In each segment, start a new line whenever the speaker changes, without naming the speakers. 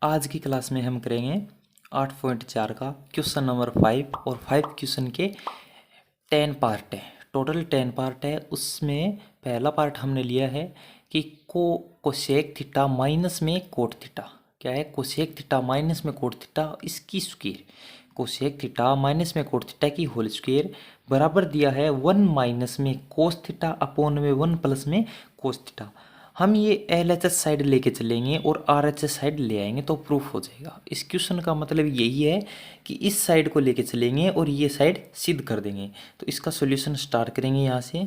आज की क्लास में हम करेंगे 8.4 का क्वेश्चन नंबर 5 और 5 क्वेश्चन के 10 पार्ट है। टोटल 10 पार्ट है। उसमें पहला पार्ट हमने लिया है कि कोसेक थीटा माइनस में कोट थीटा क्या है। कोसेक थीटा माइनस में कोट थीटा इसकी स्क्वायर, कोसेक थीटा माइनस में कोट थीटा की होल स्क्वायर बराबर दिया है 1 माइनस में कोस थीटा अपॉन में 1 प्लस में कोस थीटा। हम ये LHS साइड लेके चलेंगे और RHS साइड ले आएंगे तो प्रूफ हो जाएगा। इस क्वेश्चन का मतलब यही है कि इस साइड को लेके चलेंगे और ये साइड सिद्ध कर देंगे। तो इसका सॉल्यूशन स्टार्ट करेंगे यहाँ से,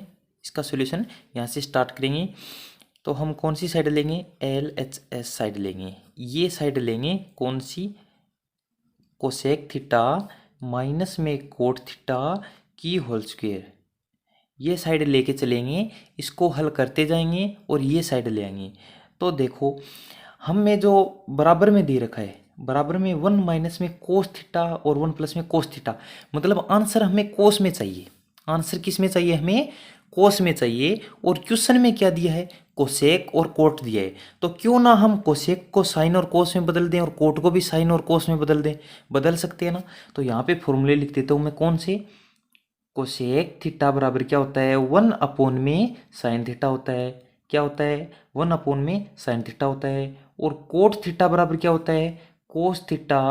इसका सॉल्यूशन यहाँ से स्टार्ट करेंगे। तो हम कौन सी साइड लेंगे? LHS साइड लेंगे। ये साइड लेंगे कौन सी? कोसेक थीटा माइनस में कोट थीटा की होल स्क्वायर। ये साइड लेके चलेंगे, इसको हल करते जाएंगे और ये साइड ले आएंगे। तो देखो हमें जो बराबर में दे रखा है, बराबर में 1 माइनस में कोस थीटा और 1 प्लस में कोस थीटा, मतलब आंसर हमें कोस में चाहिए। आंसर किस में चाहिए? हमें कोस में चाहिए। और क्वेश्चन में क्या दिया है? कोसेक और कोट दिया है। तो क्यों ना हम कोसेक को साइन और कोस में बदल दें और कोट को भी साइन और कोस में बदल दें। बदल सकते हैं ना। तो यहाँ पे फॉर्मूले लिख देता हूँ मैं। कौन से? कोसेक थीटा बराबर क्या होता है? 1 अपॉन में साइन थीटा होता है। क्या होता है? 1 अपॉन में साइन थीटा होता है। और कोट थीटा बराबर क्या होता है? कोस थीटा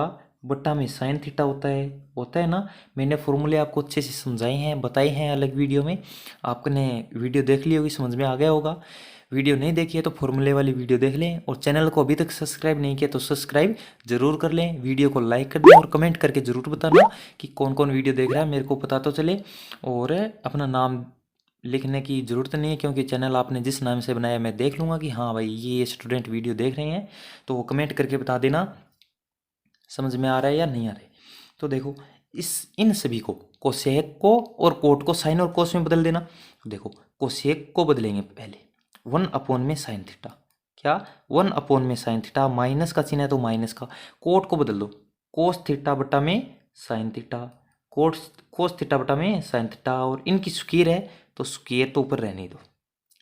बटा में साइन थीटा होता है ना। मैंने फॉर्मूले आपको अच्छे से समझाए हैं, बताए हैं अलग वीडियो में। आपने वीडियो देख ली होगी, समझ में आ गया होगा। वीडियो नहीं देखी है तो फॉर्मूले वाली वीडियो देख लें। और चैनल को अभी तक सब्सक्राइब नहीं किया तो सब्सक्राइब जरूर कर लें। वीडियो को लाइक कर दें और कमेंट करके ज़रूर बताना कि कौन कौन वीडियो देख रहा है, मेरे को पता तो चले। और अपना नाम लिखने की ज़रूरत नहीं है, क्योंकि चैनल आपने जिस नाम से बनाया मैं देख लूँगा कि हाँ भाई ये स्टूडेंट वीडियो देख रहे हैं। तो वो कमेंट करके बता देना समझ में आ रहा है या नहीं आ रहा है। तो देखो इन सभी को, कोसेक को और कोट को साइन और कोस में बदल देना। देखो कोसेक को बदलेंगे पहले 1 अपॉन में साइन थीटा। क्या? 1 अपॉन में साइन थीटा, माइनस का चिन्ह है तो माइनस का। कोट को बदल दो, कोस थीटा बटा में साइन थीटा। कोस थीटा बटा में साइन थीटा। और इनकी स्क्वायर है तो स्क्वायर तो ऊपर रहने दो,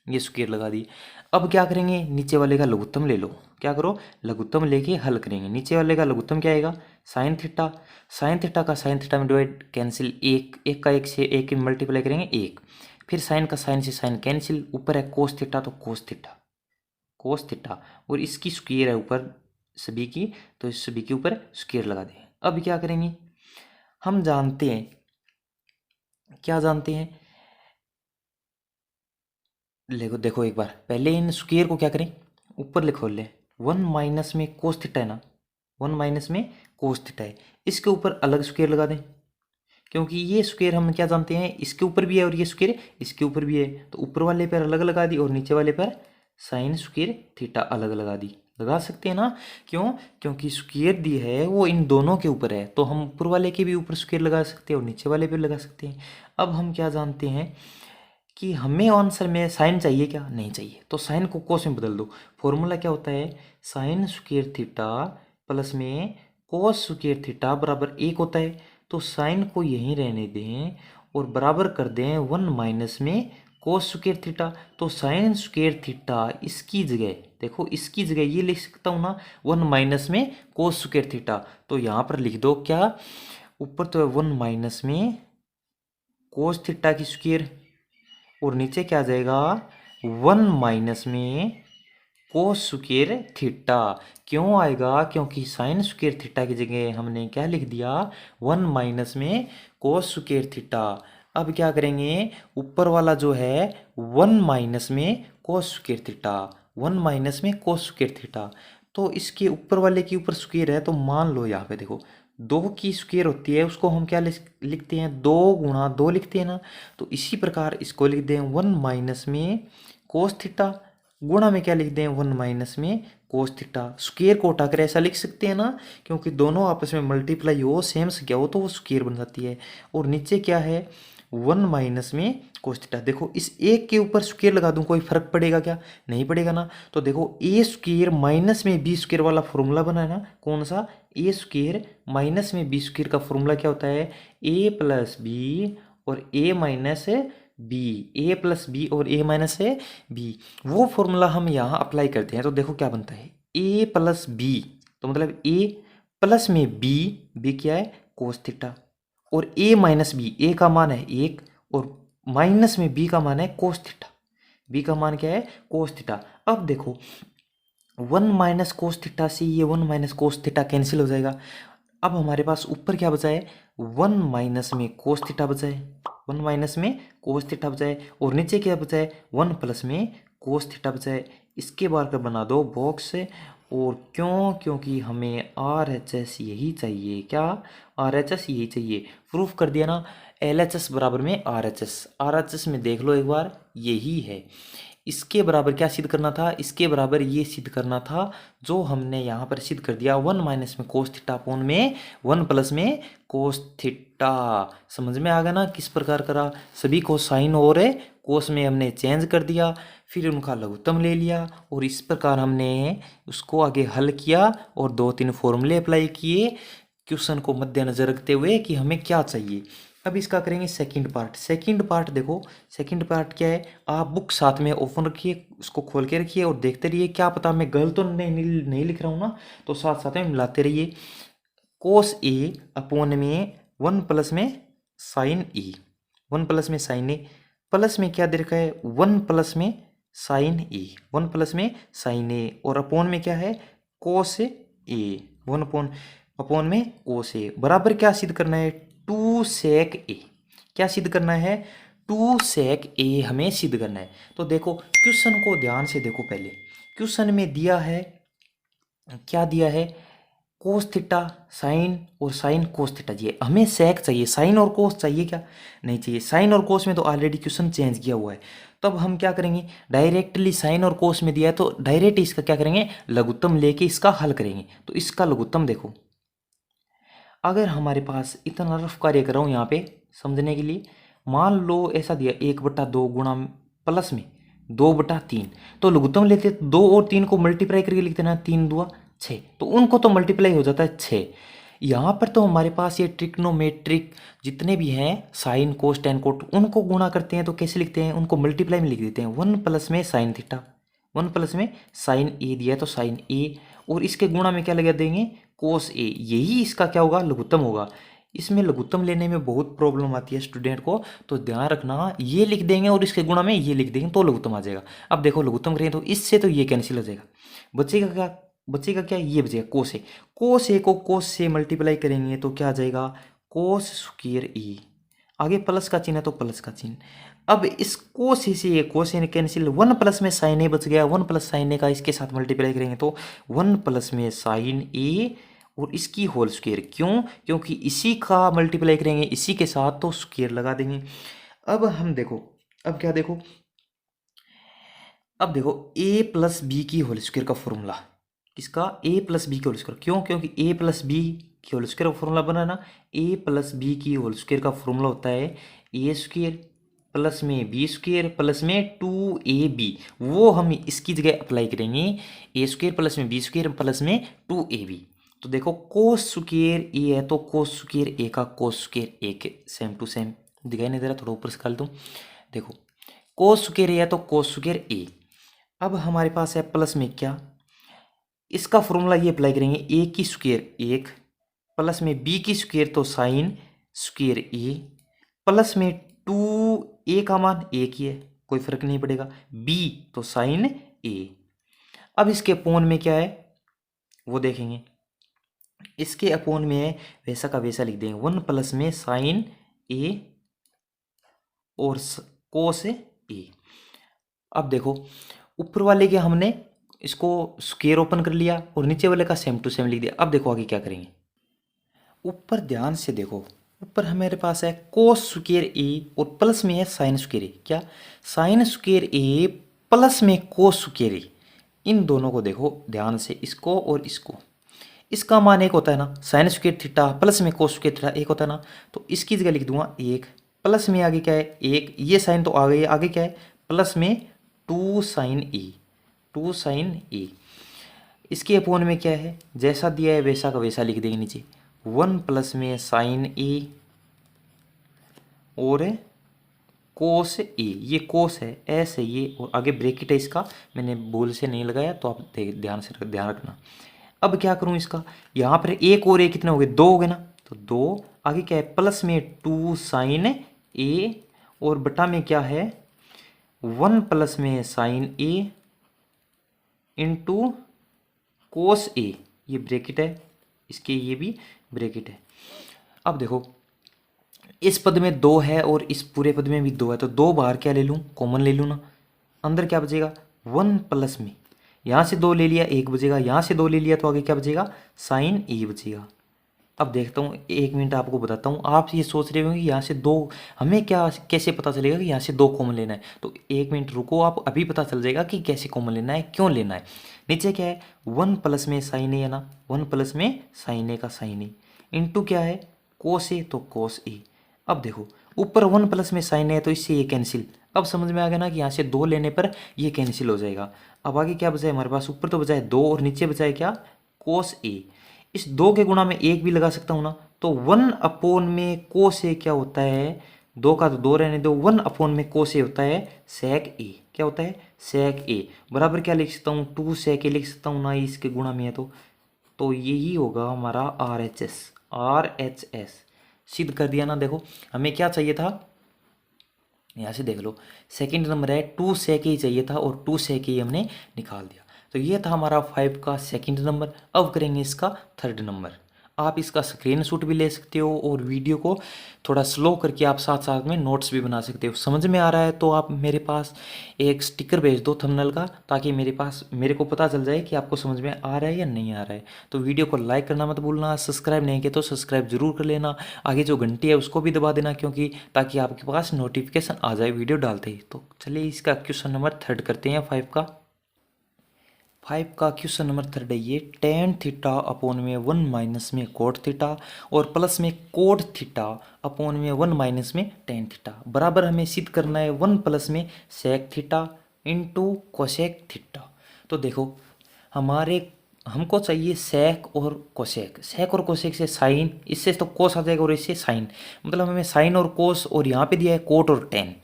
ये स्क्वायर लगा दी। अब क्या करेंगे? नीचे वाले का लघुत्तम ले लो। क्या करो? लघुत्तम लेके हल करेंगे। नीचे वाले का लघुत्तम क्या आएगा? Sine theta. साइन थीटा का साइन थीटा में डिवाइड कैंसिल, एक का एक से एक मल्टीप्लाई करेंगे एक। फिर साइन का साइन से साइन कैंसिल। ऊपर है कोस थीटा तो कोस थीटा, कोस थीटा। और इसकी स्क्वायर है ऊपर सभी की, तो इस सभी के ऊपर स्क्वायर लगा दें। अब क्या करेंगे? हम जानते हैं, क्या जानते हैं? देखो देखो एक बार पहले इन स्क्वायर को क्या करें? ऊपर लिखो ले। 1 माइनस में कोस थीटा है ना, 1 माइनस में कोस थीटा है। इसके ऊपर अलग स्क्वायर लगा दें, क्योंकि ये स्क्वायर हम क्या जानते हैं? इसके ऊपर भी है और ये स्क्वायर इसके ऊपर भी है। तो ऊपर वाले पर अलग लगा दी और नीचे वाले पर साइन स्क्वायर थीटा अलग लगा दी। लगा सकते हैं ना। क्यों? क्योंकि स्क्वायर दी है वो इन दोनों के ऊपर है, तो हम ऊपर वाले के भी ऊपर स्क्वायर लगा सकते हैं और नीचे वाले पे लगा सकते हैं। अब हम क्या जानते हैं कि हमें आंसर में साइन चाहिए क्या? नहीं चाहिए। तो साइन को कोस में बदल दो। फॉर्मूला क्या होता है? साइन स्क्वायर थीटा प्लस में कोस स्क्वायर थीटा बराबर 1 होता है। तो साइन को यहीं रहने दें और बराबर कर दें 1 माइनस में कोस स्क्वायर थीटा। तो साइन स्क्वायर थीटा इसकी जगह, देखो इसकी जगह ये लिख सकता हूँ ना, 1 माइनस में कोस स्क्वायर थीटा। तो यहाँ पर लिख दो क्या? ऊपर तो है 1 माइनस में कोस थीटा की स्क्वायर और नीचे क्या आ जाएगा? 1 माइनस में कोस स्क्वायर थीटा। क्यों आएगा? क्योंकि साइन स्क्वायर थीटा की जगह हमने क्या लिख दिया? 1 माइनस में कोस स्क्वायर थीटा। अब क्या करेंगे? ऊपर वाला जो है 1 माइनस में कोस स्क्वायर थीटा, 1 माइनस में कोस स्क्वायर थीटा। तो इसके ऊपर वाले के ऊपर स्क्वायर है, तो मान लो यहाँ पे देखो 2 की स्क्वायर होती है, उसको हम क्या लिखते हैं? 2 गुणा 2 लिखते हैं ना। तो इसी प्रकार इसको लिख दें 1 माइनस में कोस थीटा, गुणा में क्या लिख दें? 1 माइनस में कोस थीटा। स्क्वायर को हटाकर ऐसा लिख सकते हैं ना, क्योंकि दोनों आपस में मल्टीप्लाई हो, सेम संख्या हो तो वो स्क्वायर बन जाती है। और नीचे क्या है? 1 माइनस में कोस थीटा। देखो इस एक के ऊपर स्क्वायर लगा दूं, कोई फर्क पड़ेगा क्या? नहीं पड़ेगा ना। तो देखो ए स्क्वायर माइनस में बी स्क्वायर वाला फॉर्मूला बना है ना, कौन सा? ए स्क्वायर माइनस में बी स्क्वायर का फॉर्मूला क्या होता है? ए प्लस बी और ए माइनस बी, ए प्लस बी और ए माइनस बी। वो फॉर्मूला हम यहाँ अप्लाई करते हैं तो देखो क्या बनता है? ए प्लस बी तो मतलब ए प्लस में बी क्या है कोस थीटा, और ए माइनस बी, ए का मान है 1 और माइनस में बी का मान है कोस थीटा, बी का मान क्या है कोस थीटा। अब देखो 1 माइनस कोस थीटा से ये 1 माइनस कोस थीटा कैंसिल हो जाएगा। अब हमारे पास ऊपर क्या बचा है 1 माइनस में कोस थीटा बचा है, 1 माइनस में कोस थीटा बचा है, और नीचे क्या बचा है 1 प्लस में कोस थीटा बचा है। इसके बार का बना दो बॉक्स, और क्यों, क्योंकि हमें आर एच एस यही चाहिए, क्या आर एच एस यही चाहिए। प्रूफ कर दिया ना, एल एच एस बराबर में R H S, R H S में देख लो एक बार यही है। इसके बराबर क्या सिद्ध करना था, इसके बराबर ये सिद्ध करना था जो हमने यहाँ पर सिद्ध कर दिया, 1 माइनस में कोस थीटा अपोन में 1 प्लस में कोस थीटा। समझ में आ गया ना किस प्रकार करा, सभी को साइन और कोस में हमने चेंज कर दिया, फिर उनका लघुत्तम ले लिया, और इस प्रकार हमने उसको आगे हल किया और 2-3 फॉर्मूले अप्लाई किए क्वेश्चन को मद्देनजर रखते हुए कि हमें क्या चाहिए। अब इसका करेंगे सेकंड पार्ट। सेकंड पार्ट देखो, सेकंड पार्ट क्या है, आप बुक साथ में ओपन रखिए, उसको खोल के रखिए और देखते रहिए, क्या पता मैं गलत तो नहीं लिख रहा हूँ ना, तो साथ साथ में मिलाते रहिए। कोस ए अपोन में 1 प्लस में साइन ए, 1 प्लस में साइन ए, प्लस में क्या दे रखा है 1 प्लस में साइन ए, 1 प्लस में साइन ए, और अपोन में क्या है कोस ए, 1 अपोन में कोस ए, बराबर क्या सिद्ध करना है 2 सेक ए। क्या सिद्ध करना है 2 सेक ए हमें सिद्ध करना है। तो देखो क्वेश्चन को ध्यान से देखो, पहले क्वेश्चन में दिया है, क्या दिया है कोस थीटा साइन और साइन कोस थीटा चाहिए, हमें सेक चाहिए, साइन और कोस चाहिए क्या नहीं चाहिए। साइन और कोस में तो ऑलरेडी क्वेश्चन चेंज किया हुआ है, तब हम क्या करेंगे डायरेक्टली साइन और कोस में दिया है तो डायरेक्ट इसका क्या करेंगे लघुत्तम लेके इसका हल करेंगे। तो इसका लघुत्तम देखो, अगर हमारे पास इतना रफ कार्य कर रहा हूँ यहाँ पे समझने के लिए, मान लो ऐसा दिया 1/2 गुणा प्लस में 2/3, तो लघुत्तम लेते 2 और 3 को मल्टीप्लाई करके लिखते ना, 3 2 6, तो उनको तो मल्टीप्लाई हो जाता है 6। यहाँ पर तो हमारे पास ये ट्रिग्नोमेट्रिक जितने भी हैं साइन कोस टेन कोट उनको गुणा करते हैं, तो कैसे लिखते हैं उनको मल्टीप्लाई में लिख देते हैं, 1 प्लस में साइन थीटा, 1 प्लस में साइन ए दिया है तो साइन ए, और इसके गुणा में क्या लगा देंगे कोस ए, यही इसका क्या होगा लघुत्तम होगा। इसमें लघुत्तम लेने में बहुत प्रॉब्लम आती है स्टूडेंट को, तो ध्यान रखना ये लिख देंगे और इसके गुणा में ये लिख देंगे तो लघुत्तम आ जाएगा। अब देखो लघुत्तम करेंगे तो इससे तो ये कैंसिल हो जाएगा, बचेगा क्या, बचेगा क्या ये बचेगा कोस ए, कोस ए को कोस से मल्टीप्लाई करेंगे तो क्या आ जाएगा कोस स्क्वायर ए, आगे प्लस का चिन्ह है तो प्लस का चिन्ह। अब इस कोस ए से ये कोस ए कैंसिल, 1 प्लस में साइन ए बच गया, 1 प्लस साइन ए का इसके साथ मल्टीप्लाई करेंगे तो 1 प्लस में साइन ए और इसकी होल स्क्वायर, क्यों क्योंकि इसी का मल्टीप्लाई करेंगे इसी के साथ तो स्क्वायर लगा देंगे। अब हम देखो, अब क्या देखो, अब देखो a प्लस बी की होल स्क्वायर का फॉर्मूला, किसका a प्लस बी की होल स्क्वायर, क्यों क्योंकि a प्लस बी की होल स्क्वायर का फॉर्मूला बना ना, a प्लस बी की होल स्क्वायर का फॉर्मूला होता है a स्क्वायर प्लस में बी स्क्वायर प्लस में 2ab, वो हम इसकी जगह अप्लाई करेंगे a स्क्वायर प्लस में बी स्क्वायर प्लस में 2ab। तो देखो कोस स्क्वायर ए है तो कोस स्क्वायर ए का कोस स्क्वायर ए के सेम टू सेम, दिखाई नहीं दे रहा, थोड़ा ऊपर से कर दूँ, देखो कोस स्क्वायर ए है तो कोस स्क्वायर ए। अब हमारे पास है प्लस में क्या, इसका फॉर्मूला ये अप्लाई करेंगे ए की स्क्वायर 1 प्लस में बी की स्क्वायर तो साइन स्क्वायर ए प्लस में 2 ए का मान 1 ही है कोई फर्क नहीं पड़ेगा, बी तो साइन ए। अब इसके अपोन में क्या है वो देखेंगे, इसके अपोन में है वैसा का वैसा लिख देंगे, 1 प्लस में साइन ए और कोस ए। अब देखो ऊपर वाले के हमने इसको स्क्वायर ओपन कर लिया और नीचे वाले का सेम टू सेम लिख दिया। अब देखो आगे क्या करेंगे, ऊपर ध्यान से देखो, ऊपर हमारे पास है कोस स्क्वायर ए और प्लस में है साइन स्क्वायर ए, क्या साइन स्क्वायर ए प्लस में कोस स्क्वायर ए, इन दोनों को देखो ध्यान से, इसको और इसको, इसका मान एक होता है ना साइन स्क्वायर थीटा प्लस में कोस स्क्वायर थीटा एक होता है ना, तो इसकी जगह लिख दूंगा 1 प्लस में आगे क्या है 1, ये साइन तो आ गई, आगे क्या है प्लस में 2 साइन ए, 2 साइन ए। इसके अपोन में क्या है जैसा दिया है वैसा का वैसा लिख देंगे नीचे, 1 प्लस में साइन ए और कोस ए, ये कोस है ऐसे ये और आगे ब्रैकेट है इसका, मैंने भूल से नहीं लगाया तो आप ध्यान रखना। अब क्या करूं इसका, यहाँ पर एक और ए कितने हो गए, 2 हो गए ना, तो 2 आगे क्या है प्लस में 2 साइन ए और बटा में क्या है 1 प्लस में साइन ए इंटू कोस ए, ये ब्रैकेट है इसके, ये भी ब्रैकेट है। अब देखो इस पद में 2 है और इस पूरे पद में भी 2 है, तो 2 बाहर क्या ले लूँ, कॉमन ले लूँ ना, अंदर क्या बचेगा 1 प्लस में, यहाँ से 2 ले लिया 1 बचेगा, यहाँ से 2 ले लिया तो आगे क्या बचेगा साइन ए बचेगा। अब देखता हूँ 1 मिनट आपको बताता हूँ, आप ये सोच रहे होंगे यहाँ से 2 हमें क्या कैसे पता चलेगा कि यहाँ से 2 कॉमन लेना है, तो 1 मिनट रुको, आप अभी पता चल जाएगा कि कैसे कॉमन लेना है, क्यों लेना है। नीचे क्या है 1 प्लस में साइन ए है ना, 1 प्लस में साइन ए का साइन ए इंटू क्या है कोस ए, तो कोस ए। अब देखो ऊपर 1 प्लस में साइन है तो इससे ये कैंसिल, अब समझ में आ गया ना कि यहाँ से 2 लेने पर ये कैंसिल हो जाएगा। अब आगे क्या बचा है हमारे पास, ऊपर तो बचा है 2 और नीचे बचा है क्या कोस ए। इस 2 के गुणा में 1 भी लगा सकता हूँ ना, तो 1 अपॉन में कोस ए क्या होता है, 2 का तो 2 रहने दो, 1 अपॉन में कोस ए होता है सेक ए, क्या होता है सेक ए, बराबर क्या लिख सकता हूँ 2 सेक ए लिख सकता हूँ ना, इसके गुणा में है तो यही होगा हमारा RHS सिद्ध कर दिया ना। देखो हमें क्या चाहिए था, यहाँ से देख लो सेकंड नंबर है 2 सेक ही चाहिए था और 2 सेक ही हमने निकाल दिया, तो ये था हमारा 5 का सेकंड नंबर। अब करेंगे इसका थर्ड नंबर। आप इसका स्क्रीनशॉट भी ले सकते हो और वीडियो को थोड़ा स्लो करके आप साथ साथ में नोट्स भी बना सकते हो। समझ में आ रहा है तो आप मेरे पास एक स्टिकर भेज दो थंबनेल का, ताकि मेरे को पता चल जाए कि आपको समझ में आ रहा है या नहीं आ रहा है। तो वीडियो को लाइक करना मत भूलना, सब्सक्राइब नहीं किया तो सब्सक्राइब जरूर कर लेना, आगे जो घंटी है उसको भी दबा देना, क्योंकि ताकि आपके पास नोटिफिकेशन आ जाए वीडियो डालते ही। तो चलिए इसका क्वेश्चन नंबर थर्ड करते हैं 5 का क्वेश्चन नंबर थर्ड है ये, टेन थीटा अपॉन में 1 माइनस में कोट थीटा और प्लस में कोट थीटा अपॉन में 1 माइनस में टेन थीटा बराबर हमें सिद्ध करना है 1 प्लस में sec theta into cosec theta. तो देखो हमको चाहिए सेक और कोसेक, सेक और कोसेक से साइन, इससे तो कोस आ जाएगा और इससे साइन, मतलब हमें साइन और कोस, और यहाँ पे दिया है कोट और टेन,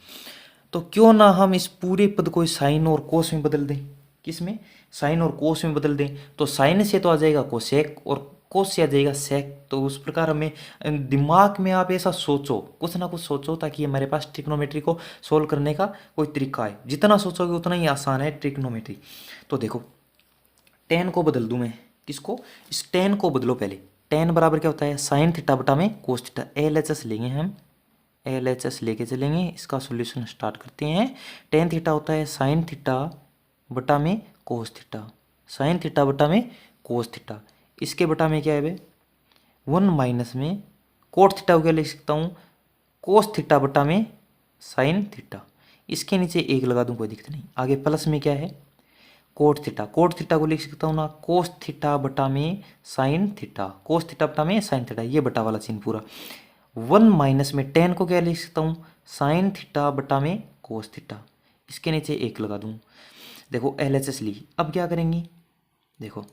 तो क्यों ना हम इस पूरे पद को साइन और कोस में बदल दें, किस में साइन और कोस में बदल दें, तो साइन से तो आ जाएगा कोसेक और कोस से आ जाएगा सेक। तो उस प्रकार हमें दिमाग में आप ऐसा सोचो, कुछ ना कुछ सोचो, ताकि हमारे पास ट्रिग्नोमेट्री को सोल्व करने का कोई तरीका है, जितना सोचोगे उतना ही आसान है ट्रिग्नोमेट्री। तो देखो टेन को बदल दूं मैं, किसको, इस टेन को बदलो पहले, टेन बराबर क्या होता है साइन थीटा बटा में कोस थीटा, LHS लेंगे हम, LHS लेके चलेंगे, इसका सॉल्यूशन स्टार्ट करते हैं। टेन थीटा होता है साइन थीटा बटा में कोस थीटा, साइन थीटा बटा में कोस थीटा, इसके बटा में क्या है बे 1 माइनस में कोट थीटा को क्या लिख सकता हूँ कोस थीटा बटा में साइन थीटा, इसके नीचे 1 लगा दूँ कोई दिक्कत नहीं। आगे प्लस में क्या है कोट थीटा, कोट थीटा को लिख सकता हूँ ना कोस थीटा बटा में साइन थीटा, कोस थीटा बटा में साइन थीटा, ये बटा वाला चिन्ह पूरा। 1 माइनस में टेन को क्या लिख सकता हूँ साइन थीटा बटा में कोस थीटा, इसके नीचे 1 लगा दूँ। देखो LHS ली, अब क्या करेंगे, देखो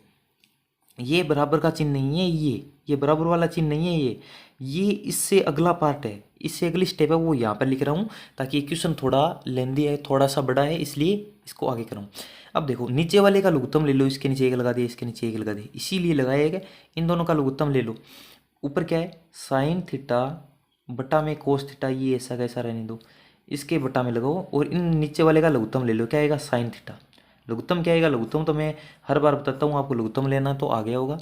ये बराबर का चिन्ह नहीं है, ये बराबर वाला चिन्ह नहीं है, ये इससे अगला पार्ट है, इससे अगली स्टेप है, वो यहाँ पर लिख रहा हूँ ताकि क्वेश्चन थोड़ा लेंदी है, थोड़ा सा बड़ा है, इसलिए इसको आगे कराऊँ। अब देखो नीचे वाले का लघुत्तम ले लो, इसके नीचे 1 लगा दिया, इसके नीचे 1 लगा दिया, इसीलिए लगाया है, इन दोनों का लघुत्तम ले लो। ऊपर क्या है साइन थीटा बटा में कोस थीटा, ये ऐसा कैसा रहने दो, इसके बटा में लगाओ, और इन नीचे वाले का लघुत्तम ले लो, क्या आएगा साइन थीटा। लघुत्तम क्या आएगा, लघुत्तम तो मैं हर बार बताता हूँ आपको, लघुत्तम लेना तो आ गया होगा।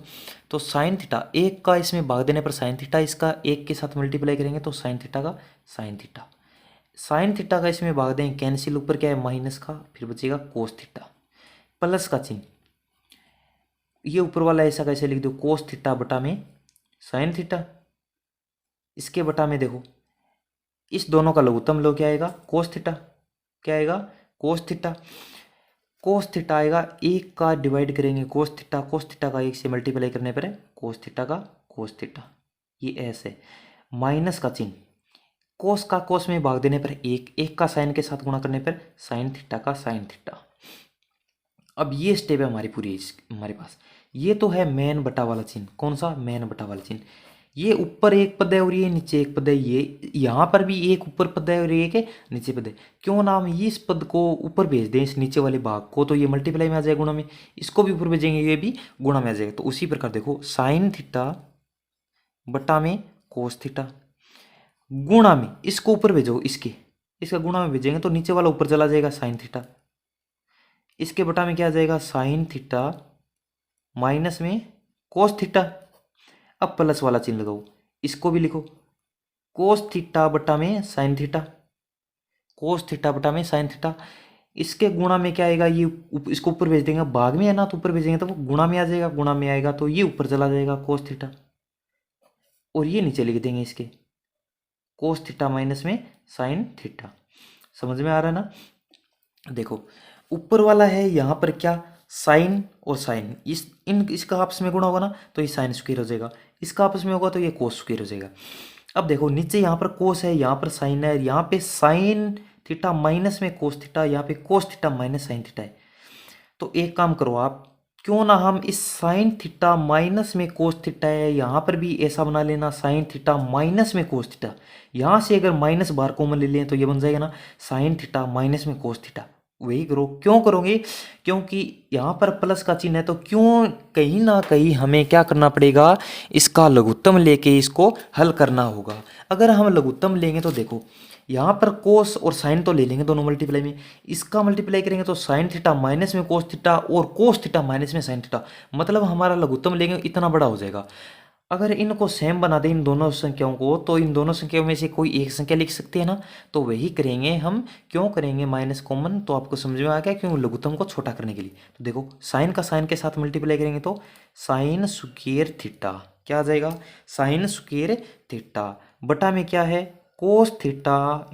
तो साइन थीटा 1 का इसमें भाग देने पर साइन थीटा, इसका 1 के साथ मल्टीप्लाई करेंगे तो साइन थीटा का साइन थीटा, साइन थीटा का इसमें भाग देंगे कैंसिल, ऊपर क्या है माइनस का, फिर बचेगा कोस थीटा, प्लस का चिन्ह, ये ऊपर वाला ऐसा कैसे लिख दो कोस थीटा बटा में साइन थीटा, इसके बटा में देखो इस दोनों का लघुत्तम लो, क्या आएगा कोस थीटा, क्या आएगा कोस थीटा, कोस थीटा आएगा 1 का डिवाइड करेंगे कोस थीटा का 1 से मल्टीप्लाई करने पर है कोस थीटा का कोस थीटा, ये ऐसे माइनस का चिन्ह, कोस का कोस में भाग देने पर 1 का साइन के साथ गुणा करने पर साइन थीटा का साइन थीटा। अब ये स्टेप है हमारी पूरी हमारे पास, ये तो है मेन बटा वाला चिन्ह, कौन सा मेन बटा वाला चिन्ह, ये ऊपर एक पद है और ये नीचे एक पद है, ये यहाँ पर भी एक ऊपर पद है और एक है नीचे पद है। क्यों ना हम इस पद को ऊपर भेज दें, इस नीचे वाले भाग को, तो ये मल्टीप्लाई में आ जाएगा गुणा में, इसको भी ऊपर भेजेंगे ये भी गुणा में आ जाएगा। तो उसी प्रकार देखो साइन थीटा बटा में कोस थीटा गुणा में, इसको ऊपर भेजो, इसका गुणा में भेजेंगे तो नीचे वाला ऊपर चला जाएगा साइन थीटा, इसके बटा में क्या आ जाएगा साइन थीटा माइनस में कोस थीटा। अब प्लस वाला चिन्ह लगाओ, इसको भी लिखो कोस थीटा बटा में साइन थीटा, कोस थीटा बटा में साइन थीटा। इसके गुणा में क्या आएगा, ये इसको ऊपर भेज देंगे, भाग में है ना तो ऊपर भेजेंगे तो वो गुणा में आ जाएगा, गुणा में आएगा तो ये ऊपर चला जाएगा कोस थीटा, और ये नीचे लिख देंगे इसके कोस थीटा माइनस में साइन थीटा। समझ में आ रहा है ना। देखो ऊपर वाला है यहाँ पर क्या साइन और साइन, इसका आपस में गुणा होगा ना तो ये साइन स्क्वायर हो जाएगा, इसका आपस में होगा तो ये कोस स्क्वायर हो जाएगा। अब देखो नीचे यहाँ पर कोस है, यहाँ पर साइन है, यहाँ पे साइन थीटा माइनस में कोस थीटा, यहाँ पे cos theta minus sine theta है। तो एक काम करो आप, क्यों ना हम इस साइन थीटा माइनस में कोस थीटा है, यहाँ पर भी ऐसा बना लेना साइन थीटा माइनस में कोस थीटा, यहाँ से अगर माइनस बाहर कॉमन ले लें तो ये बन जाएगा ना साइन थीटा माइनस में कोस थीटा। वही करो, क्यों करोगे, क्योंकि यहाँ पर प्लस का चिन्ह है तो क्यों कहीं ना कहीं हमें क्या करना पड़ेगा, इसका लघुत्तम लेके इसको हल करना होगा। अगर हम लघुत्तम लेंगे तो देखो यहाँ पर कोस और साइन तो ले लेंगे दोनों मल्टीप्लाई में, इसका मल्टीप्लाई करेंगे तो साइन थीटा माइनस में कोस थीटा और कोस थीटा माइनस में साइन थीटा, मतलब हमारा लघुत्तम लेंगे इतना बड़ा हो जाएगा। अगर इनको सेम बना दें इन दोनों संख्याओं को, तो इन दोनों संख्याओं में से कोई एक संख्या लिख सकते हैं ना, तो वही करेंगे हम। क्यों करेंगे माइनस कॉमन, तो आपको समझ में आ गया, क्यों लघुत्तम को छोटा करने के लिए। तो देखो साइन का साइन के साथ मल्टीप्लाई करेंगे तो साइन स्क्वायर थीटा क्या आ जाएगा, साइन स्क्वायर थीटा बटा में क्या है कोस थीटा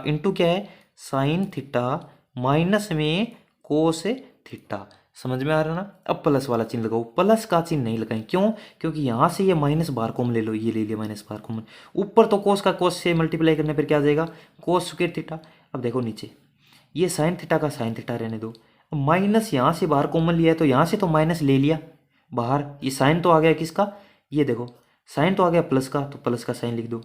इंटू क्या है साइन थीटा माइनस में कोस थीटा। समझ में आ रहा है ना। अब प्लस वाला चिन्ह लगाओ, प्लस का चिन्ह नहीं लगाएं, क्यों, क्योंकि यहाँ से ये माइनस बाहर कॉमन ले लो, ये ले लिया माइनस बाहर कॉमन, ऊपर तो कोस का कोस से मल्टीप्लाई करने पर क्या आ जाएगा कोस स्क्वायर थीटा। अब देखो नीचे ये साइन थीटा का साइन थीटा रहने दो, माइनस यहाँ से बाहर कॉमन लिया है तो यहाँ से तो माइनस ले लिया बाहर, ये साइन तो आ गया किसका, ये देखो साइन तो आ गया प्लस का, तो प्लस का साइन लिख दो,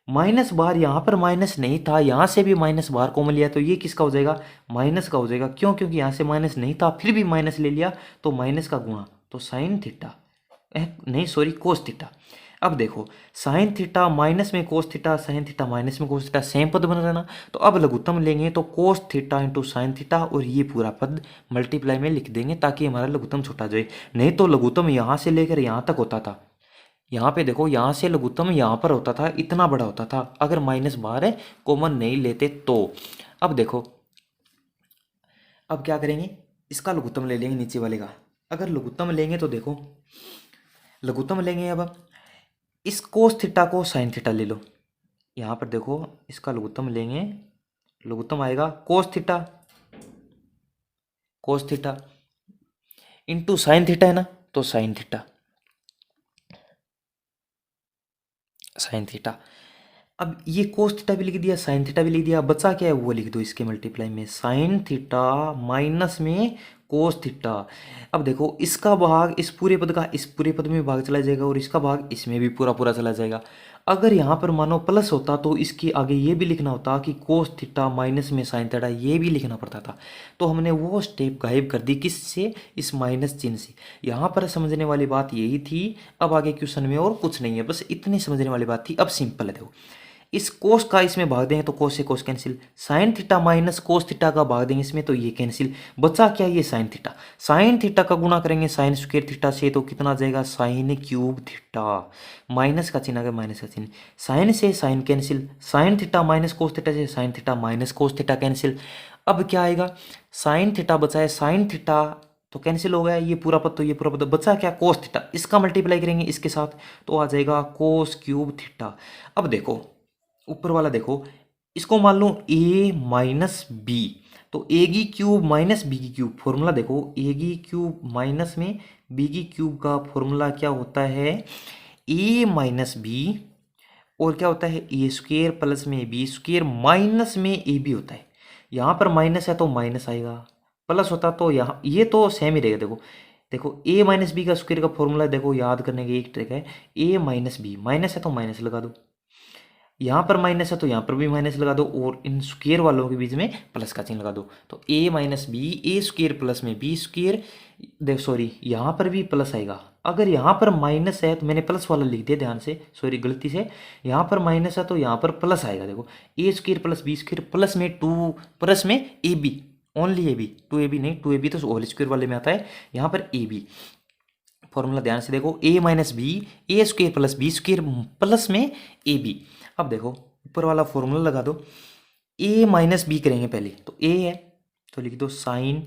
माइनस बाहर यहाँ पर माइनस नहीं था, यहाँ से भी माइनस बाहर कॉमन लिया तो ये किसका हो जाएगा माइनस का हो जाएगा। क्यों, क्योंकि यहाँ से माइनस नहीं था फिर भी माइनस ले लिया तो माइनस का गुणा, तो साइन थीटा नहीं सॉरी कोस थीटा। अब देखो साइन थीटा माइनस में cos theta, sign theta minus में कोस थीटा सेम पद बन रहा है ना। तो अब लघुत्तम लेंगे तो cos theta into sine theta और ये पूरा पद मल्टीप्लाई में लिख देंगे ताकि हमारा लघुत्तम छोटा जाए। नहीं तो लघुत्तम यहाँ से लेकर यहाँ तक होता था, यहाँ पे देखो यहाँ से लघुत्तम यहाँ पर होता था, इतना बड़ा होता था अगर माइनस बाहर है कॉमन नहीं लेते तो। अब देखो अब क्या करेंगे, इसका लघुत्तम ले लेंगे नीचे वाले का। अगर लघुत्तम लेंगे तो देखो लघुत्तम लेंगे, अब इस कोस थीटा को साइन थीटा ले लो, यहाँ पर देखो इसका लघुत्तम लेंगे, लघुत्तम आएगा cos theta into sine theta है ना, तो साइन थीटा अब ये कोस थीटा भी लिख दिया साइन थीटा भी लिख दिया, बचा क्या है वो लिख दो इसके मल्टीप्लाई में साइन थीटा माइनस में कोस थीटा। अब देखो इसका भाग इस पूरे पद का इस पूरे पद में भाग चला जाएगा और इसका भाग इसमें भी पूरा पूरा चला जाएगा। अगर यहाँ पर मानो प्लस होता तो इसके आगे ये भी लिखना होता कि कोस थीटा माइनस में साइन थीटा, ये भी लिखना पड़ता था। तो हमने वो स्टेप गायब कर दी, किससे, इस माइनस चिन्ह से। यहाँ पर समझने वाली बात यही थी, अब आगे क्वेश्चन में और कुछ नहीं है, बस इतनी समझने वाली बात थी। अब सिंपल है, देखो इस कोस का इसमें भाग देंगे तो कोस से cos cancel, sine theta minus cos theta का भाग देंगे इसमें तो ये कैंसिल, बचा क्या ये साइन थीटा का गुणा करेंगे साइन स्क्वायर थीटा से तो कितना आ जाएगा साइन क्यूब थीटा, माइनस का चिन्ह आ गया माइनस का चिन्ह, साइन से sine cancel, sine theta minus cos theta से sine theta minus cos theta cancel. अब क्या आएगा साइन थीटा बचा है, साइन थीटा तो कैंसिल हो गया, ये पूरा पद तो ये पूरा पद, बचा क्या कोस थीटा, इसका मल्टीप्लाई करेंगे इसके साथ तो आ जाएगा कोस क्यूब थीटा। अब देखो ऊपर वाला देखो, इसको मान लो a माइनस बी, तो ए की क्यूब माइनस बी की क्यूब, फॉर्मूला देखो ए की क्यूब माइनस में बी की क्यूब का फॉर्मूला क्या होता है a माइनस बी, और क्या होता है ए स्क्वेयर प्लस में बी स्क्वेयर माइनस में ए बी होता है। यहाँ पर माइनस है तो माइनस आएगा, प्लस होता तो यहाँ ये तो सेम ही रहेगा। देखो देखो a माइनस बी का स्क्वायर का फॉर्मूला देखो याद करने की एक ट्रिक है, a माइनस बी, माइनस है तो माइनस लगा दो, यहाँ पर माइनस है तो यहाँ पर भी माइनस लगा दो, और इन स्क्वायर वालों के बीच में प्लस का चिन्ह लगा दो। तो a minus b, a square plus में बी स्क्वायर, देख सॉरी यहाँ पर भी प्लस आएगा। अगर यहाँ पर माइनस है तो मैंने प्लस वाला लिख दिया ध्यान से, सॉरी गलती से, यहाँ पर माइनस है तो यहाँ पर प्लस आएगा। देखो A square plus B square plus में टू, प्लस में ए B, only A B, two A B नहीं, टू ए बी तो होल स्क्वायर वाले में आता है, यहाँ पर ए बी। फॉर्मूला ध्यान से देखो, a minus b, a square plus B square plus में ए बी। अब देखो ऊपर वाला फॉर्मूला लगा दो, a माइनस बी करेंगे पहले, तो a है तो लिख दो साइन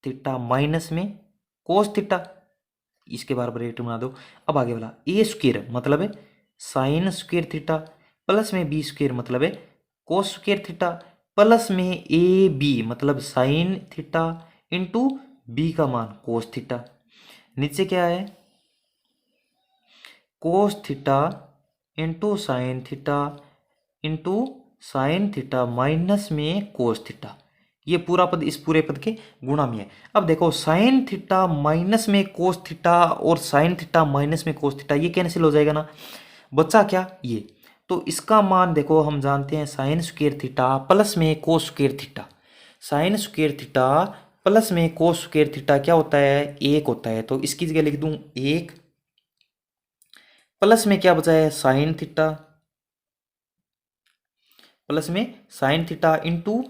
थीटा माइनस में कोस थीटा, इसके बार ब्रैकेट बना दो। अब आगे वाला a स्क्वायर मतलब है साइन स्क्वायर थीटा, प्लस में बी स्क्वायर मतलब है कोस स्क्वायर थीटा, प्लस में ए बी मतलब साइन थीटा इंटू बी का मान कोस थीटा। नीचे क्या है, cos theta into sine theta minus में कोस थीटा, ये पूरा पद इस पूरे पद के गुणा में है। अब देखो साइन थीटा माइनस में कोस थीटा और साइन थीटा माइनस में कोस थीटा, ये कैंसिल हो जाएगा ना, बचा क्या ये, तो इसका मान देखो हम जानते हैं साइन स्क्वायर थीटा प्लस में cos square theta, sine square theta plus में कोस स्क्वायर थीटा क्या होता है, एक होता है। तो इसकी जगह लिख दूं एक, प्लस में क्या बचा है साइन थीटा, प्लस में sine theta into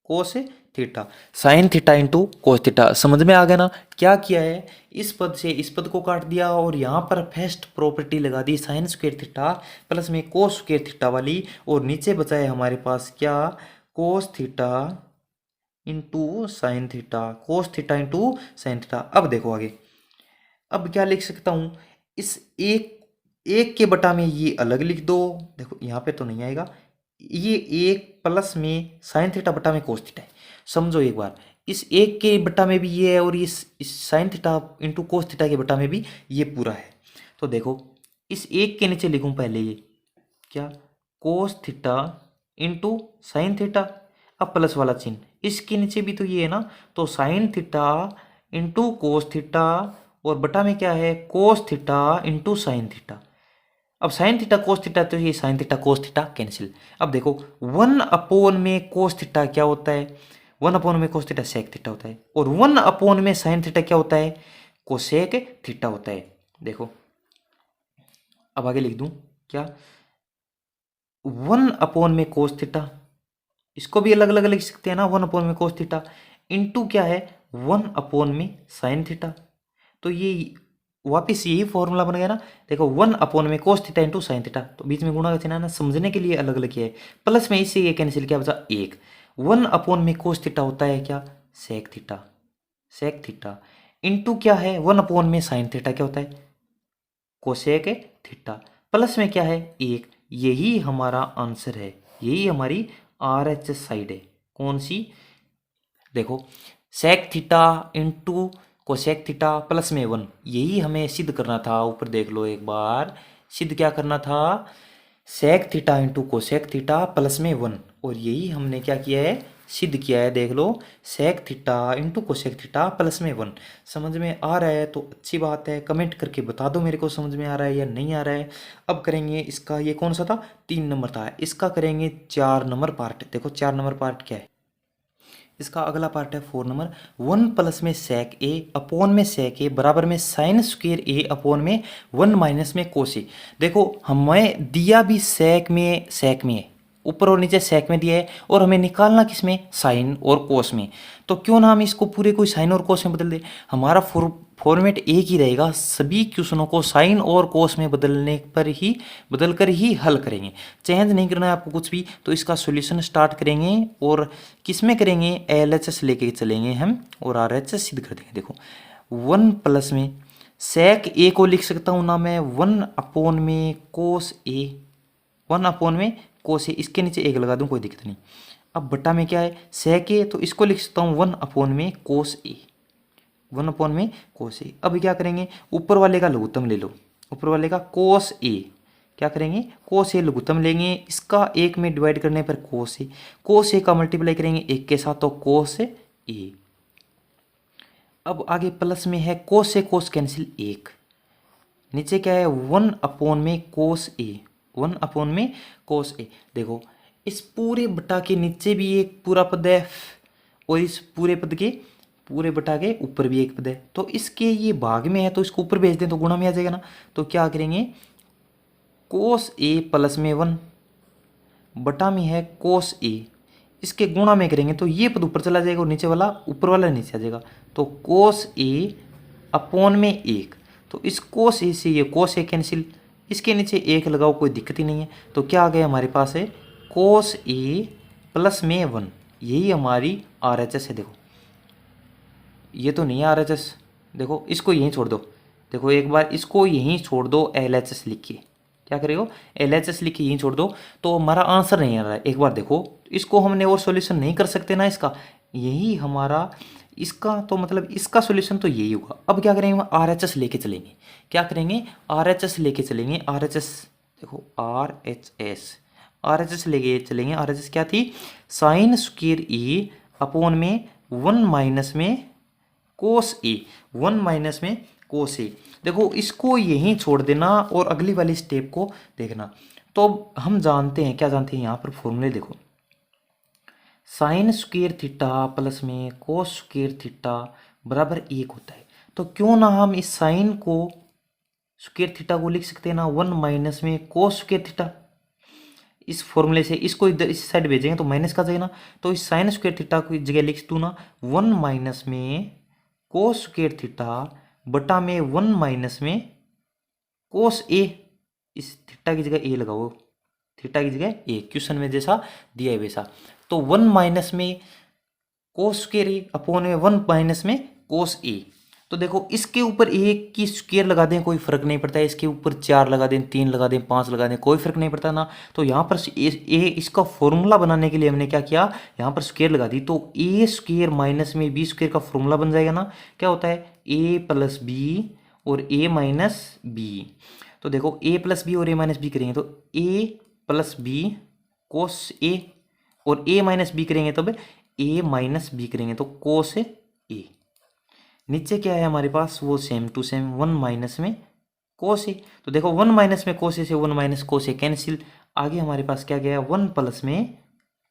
cos theta, sine theta into cos theta. समझ में आ गया ना, क्या किया है, इस पद से इस पद को काट दिया और यहाँ पर फर्स्ट प्रॉपर्टी लगा the sine square theta plus में कोस स्क्वायर थीटा वाली, और नीचे बचा है हमारे पास क्या, cos theta into sine theta, cos theta into sine theta. अब देखो आगे, अब क्या लिख सकता हूँ, इस एक एक के बटा में ये अलग लिख दो, देखो यहाँ पे तो नहीं आएगा, ये एक प्लस में साइन थीटा बटा में कोस थीटा है। समझो एक बार, इस एक के बटा में भी ये है और इस sine theta into cos theta के बटा में भी ये पूरा है। तो देखो इस एक के नीचे लिखूं पहले ये क्या, cos theta into sine theta, अब प्लस वाला चिन्ह, इसके नीचे भी तो ये है ना, तो sine theta into cos theta और बटा में क्या है cos theta into sine theta. अब साइन थीटा कोस थीटा, तो ये sine theta cos theta cancel. अब देखो 1 में कोस थीटा क्या होता है, 1 में कोस थीटा सेक थीटा होता है, और 1 में साइन थीटा क्या होता है, कोसेक थीटा होता है। देखो अब आगे लिख दूं क्या, 1 में कोस थीटा, इसको भी अलग अलग लिख सकते हैं ना, 1 में कोस थीटा इंटू क्या है 1 में साइन थीटा। तो ये वापिस यही फॉर्मूला बन गया ना, देखो 1 में cos theta into sine theta, तो बीच में गुणा का चिन्ह ना, समझने के लिए अलग अलग किया है, प्लस में इससे ये कैंसिल किया बचा एक। 1 में कोस थीटा होता है क्या, sec theta, sec theta into क्या है 1 में साइन थीटा क्या होता है, कोसेक थीटा, प्लस में क्या है एक। यही हमारा आंसर है, यही हमारी RH साइड है, कौन सी, देखो sec theta into cosec theta plus में 1, यही हमें सिद्ध करना था। ऊपर देख लो एक बार, सिद्ध क्या करना था, sec theta into cosec theta plus में 1, और यही हमने क्या किया है, सिद्ध किया है। देख लो sec theta into cosec theta plus में 1। समझ में आ रहा है तो अच्छी बात है, कमेंट करके बता दो मेरे को समझ में आ रहा है या नहीं आ रहा है। अब करेंगे इसका, ये कौन सा था 3 नंबर था, इसका करेंगे 4 नंबर पार्ट। देखो 4 नंबर पार्ट क्या है, इसका अगला पार्ट है 4 नंबर, 1 प्लस में सेक ए अपोन में सेक ए बराबर में साइन स्क्वायर ए अपोन में 1 माइनस में कोस ए। देखो हमें दिया भी सेक में है, ऊपर और नीचे सेक में दिया है, और हमें निकालना किस में, साइन और कोस में। तो क्यों ना हम इसको पूरे को साइन और कोस में बदल दे, हमारा फॉर्मेट एक ही रहेगा, सभी क्वेश्चनों को साइन और कोस में बदल कर ही हल करेंगे, चेंज नहीं करना है आपको कुछ भी। तो इसका सॉल्यूशन स्टार्ट करेंगे और किस में करेंगे, LHS लेके चलेंगे हम और RHS सिद्ध कर देंगे। देखो 1 प्लस में सेक ए को लिख सकता हूँ ना मैं 1 में कोस ए, 1 में कोस ए, इसके नीचे एक लगा दूँ कोई दिक्कत नहीं। अब बटा में क्या है सेक ए, तो इसको लिख सकता हूँ 1 में कोस ए, 1 में कोस ए। अब क्या करेंगे, ऊपर वाले का लघुत्तम ले लो, ऊपर वाले का कोस ए, क्या करेंगे कोस ए लघुत्तम लेंगे, इसका 1 में डिवाइड करने पर कोस ए का मल्टीप्लाई करेंगे 1 के साथ, तो कोस ए। अब आगे प्लस में है कोस से कोस कैंसिल 1, नीचे क्या है 1 में कोस ए, 1 में कोस ए। देखो इस पूरे बटा के नीचे भी एक पूरा पद है और इस पूरे बटा के ऊपर भी एक पद है, तो इसके ये भाग में है तो इसको ऊपर भेज दें तो गुणा में आ जाएगा ना। तो क्या करेंगे कोस ए प्लस में 1 बटा में है कोस ए, इसके गुणा में करेंगे तो ये पद ऊपर चला जाएगा और नीचे वाला ऊपर वाला नीचे आ जाएगा। तो कोस ए अपॉन में 1, तो इस कोस ए से ये कोस ए कैंसिल, इसके नीचे 1 लगाओ कोई दिक्कत ही नहीं है। तो क्या आ गया हमारे पास है कोस ए प्लस में 1, यही हमारी RHS है। देखो ये तो नहीं है RHS, देखो इसको यहीं छोड़ दो, देखो एक बार इसको यहीं छोड़ दो, LHS लिख के क्या करेगा LHS लिख के यहीं छोड़ दो, तो हमारा आंसर नहीं आ रहा है। एक बार देखो इसको हमने और सॉल्यूशन नहीं कर सकते ना इसका, यही हमारा इसका तो मतलब इसका सॉल्यूशन तो यही होगा। अब क्या करेंगे हम RHS लेके चलेंगे, क्या करेंगे RHS लेके चलेंगे। RHS देखो RHS लेके चलेंगे। RHS क्या थी साइन स्क्वायर ए अपॉन में 1 माइनस में कोस ए, 1 माइनस में कोस ए। देखो इसको यहीं छोड़ देना और अगली वाली स्टेप को देखना। तो हम जानते हैं, क्या जानते हैं यहाँ पर फॉर्मूले देखो, साइन स्क्वायर थीटा प्लस में कोस स्क्वायर थीटा बराबर 1 होता है। तो क्यों ना हम इस साइन को स्क्वायर थीटा को लिख सकते हैं ना 1 माइनस में कोस स्क्वायर थीटा। इस फॉर्मूले से इसको इधर इस साइड भेजेंगे तो माइनस का जाएगा ना, तो इस साइन स्क्वायर थीटा को जगह लिख दूँ ना 1 माइनस में कोस स्क्वायर थीटा बटा में 1 माइनस में कोस ए, इस थीटा की जगह ए लगाओ, थीटा की जगह ए, क्वेश्चन में जैसा दिया है वैसा। तो 1 माइनस में कोस स्क्वायर ए अपॉन में 1 माइनस में कोस ए। तो देखो इसके ऊपर ए की स्क्वायर लगा दें कोई फर्क नहीं पड़ता है, इसके ऊपर 4 लगा दें, 3 लगा दें, 5 लगा दें, कोई फर्क नहीं पड़ता ना। तो यहाँ पर इसका फॉर्मूला बनाने के लिए हमने क्या किया, यहाँ पर स्क्वायर लगा दी, तो ए स्क्वायर माइनस में बी स्क्वायर का फॉर्मूला बन जाएगा ना। क्या होता है ए प्लस बी और ए माइनस बी। तो देखो ए प्लस बी और ए माइनस बी करेंगे तो ए प्लस बी कोस ए, और ए माइनस बी करेंगे तब ए माइनस बी करेंगे तो कोस ए। नीचे क्या है हमारे पास वो सेम टू सेम 1 माइनस में कोस ए। तो देखो 1 माइनस में कोस ए से 1 माइनस कोस ए कैंसिल, आगे हमारे पास क्या गया 1 प्लस में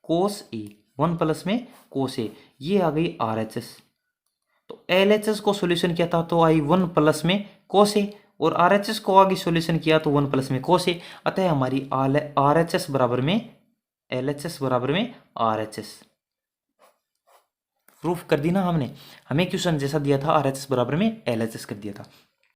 कोस ए, 1 प्लस में कोस ए, ये आ गई RHS। तो LHS को सॉल्यूशन किया था तो आई 1 प्लस में कोस ए, और RHS को आगे सॉल्यूशन किया तो 1 प्लस में कोस ए। अतः हमारी RHS बराबर में LHS बराबर में RHS प्रूफ कर दी ना हमने, हमें क्वेश्चन जैसा दिया था RHS बराबर में LHS कर दिया था।